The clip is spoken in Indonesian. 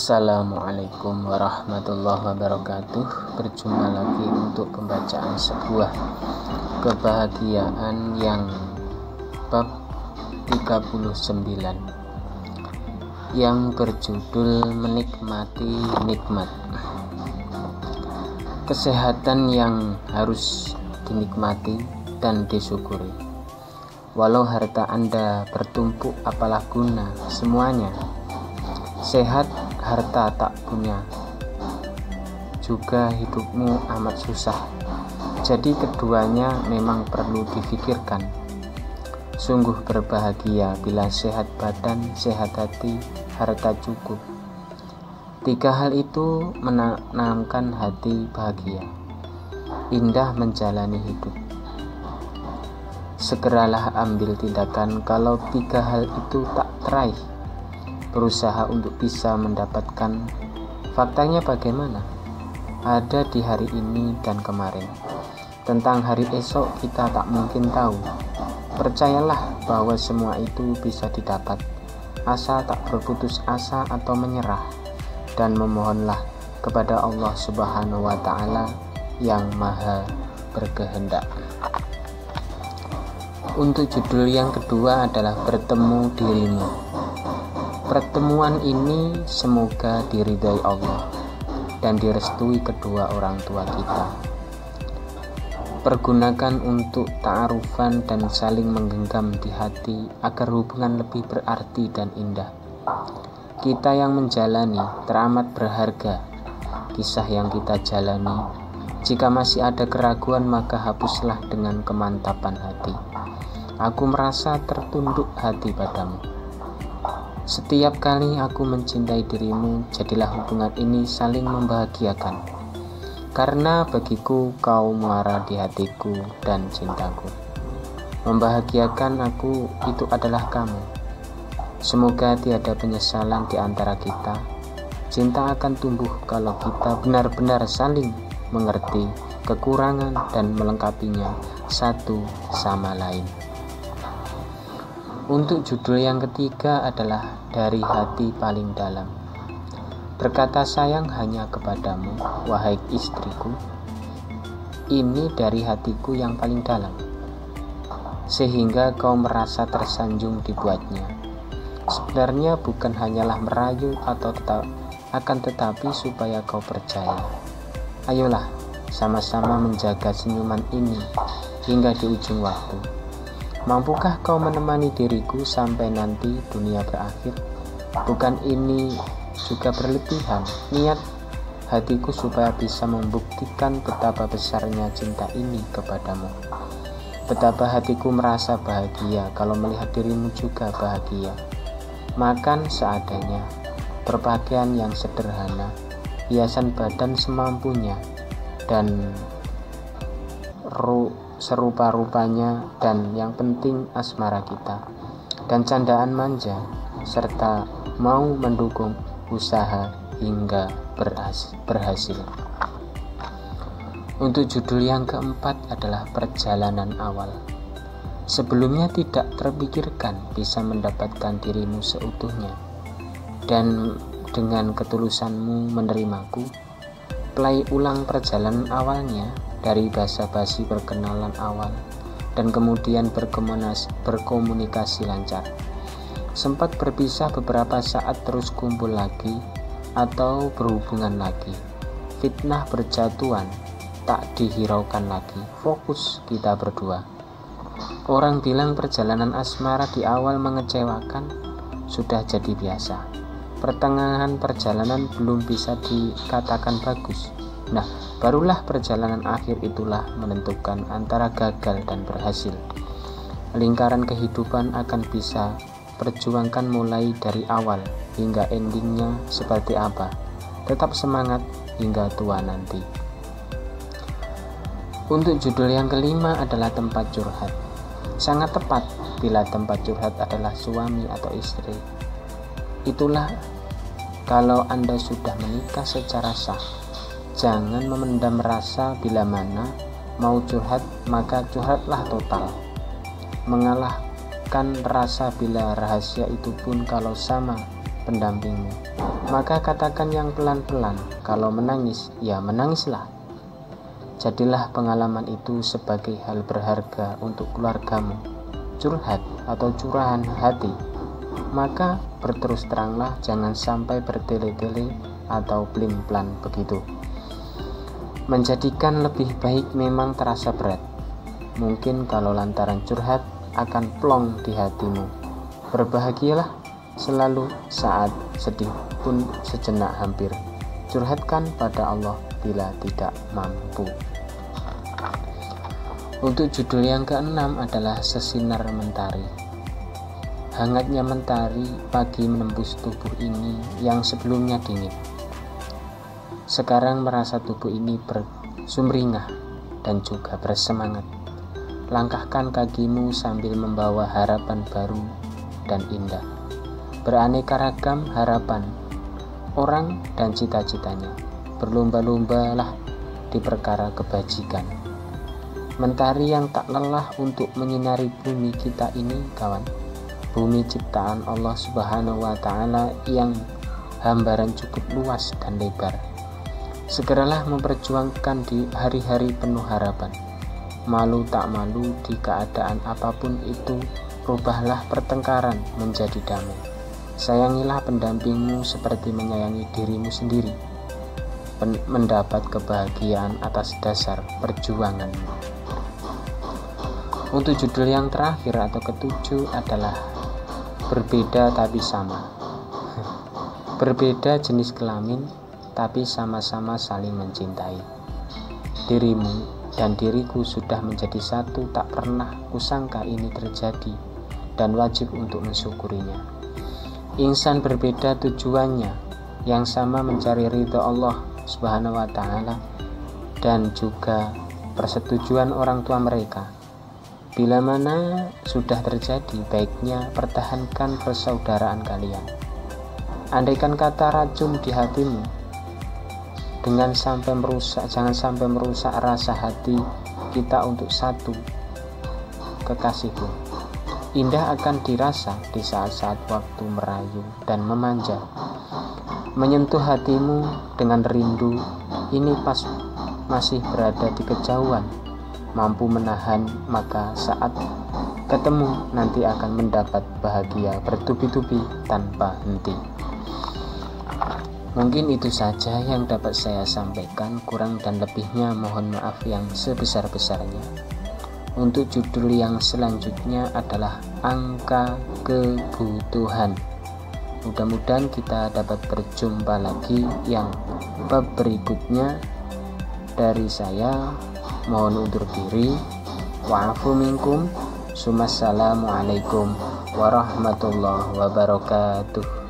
Assalamualaikum warahmatullahi wabarakatuh. Berjumpa lagi untuk pembacaan sebuah kebahagiaan yang bab 39 yang berjudul menikmati nikmat. Kesehatan yang harus dinikmati dan disyukuri. Walau harta Anda bertumpuk, apalah guna semuanya. Sehat harta tak punya, juga hidupmu amat susah. Jadi keduanya memang perlu difikirkan. Sungguh berbahagia bila sehat badan, sehat hati, harta cukup. Tiga hal itu menanamkan hati bahagia. Indah menjalani hidup. Segeralah ambil tindakan kalau tiga hal itu tak teraih. Berusaha untuk bisa mendapatkan. Faktanya bagaimana? Ada di hari ini dan kemarin. Tentang hari esok kita tak mungkin tahu. Percayalah bahwa semua itu bisa didapat, asal tak berputus asa atau menyerah, dan memohonlah kepada Allah Subhanahu wa Ta'ala yang Maha Berkehendak. Untuk judul yang kedua adalah bertemu dirimu. Pertemuan ini semoga diridhai Allah dan direstui kedua orang tua kita. Pergunakan untuk ta'arufan dan saling menggenggam di hati agar hubungan lebih berarti dan indah. Kita yang menjalani teramat berharga kisah yang kita jalani. Jika masih ada keraguan, maka hapuslah dengan kemantapan hati. Aku merasa tertunduk hati padamu. Setiap kali aku mencintai dirimu, jadilah hubungan ini saling membahagiakan. Karena bagiku kau muara di hatiku dan cintaku. Membahagiakan aku itu adalah kamu. Semoga tiada penyesalan di antara kita. Cinta akan tumbuh kalau kita benar-benar saling mengerti kekurangan dan melengkapinya satu sama lain. Untuk judul yang ketiga adalah dari hati paling dalam. Berkata sayang hanya kepadamu, wahai istriku. Ini dari hatiku yang paling dalam, sehingga kau merasa tersanjung dibuatnya. Sebenarnya bukan hanyalah merayu akan tetapi supaya kau percaya. Ayolah sama-sama menjaga senyuman ini hingga di ujung waktu. Mampukah kau menemani diriku sampai nanti dunia berakhir? Bukan ini juga berlebihan niat hatiku supaya bisa membuktikan betapa besarnya cinta ini kepadamu. Betapa hatiku merasa bahagia kalau melihat dirimu juga bahagia. Makan seadanya, berpakaian yang sederhana, hiasan badan semampunya, dan serupa-rupanya, dan yang penting asmara kita dan candaan manja, serta mau mendukung usaha hingga berhasil. Untuk judul yang keempat adalah perjalanan awal. Sebelumnya tidak terpikirkan bisa mendapatkan dirimu seutuhnya, dan dengan ketulusanmu menerimaku. Play ulang perjalanan awalnya dari basa-basi perkenalan awal dan kemudian berkomunikasi lancar. Sempat berpisah beberapa saat terus kumpul lagi atau berhubungan lagi. Fitnah berjatuhan tak dihiraukan lagi. Fokus kita berdua. Orang bilang perjalanan asmara di awal mengecewakan, sudah jadi biasa. Pertengahan perjalanan belum bisa dikatakan bagus. Nah, barulah perjalanan akhir itulah menentukan antara gagal dan berhasil. Lingkaran kehidupan akan bisa perjuangkan mulai dari awal hingga endingnya seperti apa. Tetap semangat hingga tua nanti. Untuk judul yang kelima adalah tempat curhat. Sangat tepat bila tempat curhat adalah suami atau istri. Itulah kalau Anda sudah menikah secara sah. Jangan memendam rasa bila mana mau curhat, maka curhatlah total. Mengalahkan rasa bila rahasia itu pun kalau sama pendampingmu. Maka katakan yang pelan-pelan, kalau menangis, ya menangislah. Jadilah pengalaman itu sebagai hal berharga untuk keluargamu. Curhat atau curahan hati, maka berterus teranglah, jangan sampai bertele-tele atau pelin-pelan begitu. Menjadikan lebih baik memang terasa berat. Mungkin kalau lantaran curhat akan plong di hatimu. Berbahagialah selalu saat sedih pun sejenak hampir. Curhatkan pada Allah bila tidak mampu. Untuk judul yang keenam adalah Sesinar Mentari. Hangatnya mentari pagi menembus tubuh ini yang sebelumnya dingin. Sekarang merasa tubuh ini bersumringah dan juga bersemangat. Langkahkan kakimu sambil membawa harapan baru dan indah. Beraneka ragam harapan orang dan cita-citanya. Berlomba-lombalah di perkara kebajikan. Mentari yang tak lelah untuk menyinari bumi kita ini, kawan. Bumi ciptaan Allah Subhanahu wa Ta'ala yang hambaran cukup luas dan lebar. Segeralah memperjuangkan di hari-hari penuh harapan. Malu tak malu di keadaan apapun itu, rubahlah pertengkaran menjadi damai. Sayangilah pendampingmu seperti menyayangi dirimu sendiri. Mendapat kebahagiaan atas dasar perjuanganmu. Untuk judul yang terakhir atau ketujuh adalah Berbeda tapi sama. Berbeda jenis kelamin tapi sama-sama saling mencintai. Dirimu dan diriku sudah menjadi satu, tak pernah kusangka ini terjadi dan wajib untuk mensyukurinya. Insan berbeda tujuannya, yang sama mencari ridha Allah Subhanahu wa Ta'ala dan juga persetujuan orang tua mereka. Bila mana sudah terjadi, baiknya pertahankan persaudaraan kalian. Andaikan kata racun di hatimu, jangan sampai merusak rasa hati kita untuk satu kekasihku. Indah akan dirasa di saat-saat waktu merayu dan memanja, menyentuh hatimu dengan rindu. Ini pas masih berada di kejauhan, mampu menahan, maka saat ketemu nanti akan mendapat bahagia bertubi-tubi tanpa henti. Mungkin itu saja yang dapat saya sampaikan, kurang dan lebihnya mohon maaf yang sebesar-besarnya. Untuk judul yang selanjutnya adalah Angka Kebutuhan. Mudah-mudahan kita dapat berjumpa lagi yang bab berikutnya. Dari saya mohon undur diri. Wa'afu minkum. Assalamualaikum warahmatullahi wabarakatuh.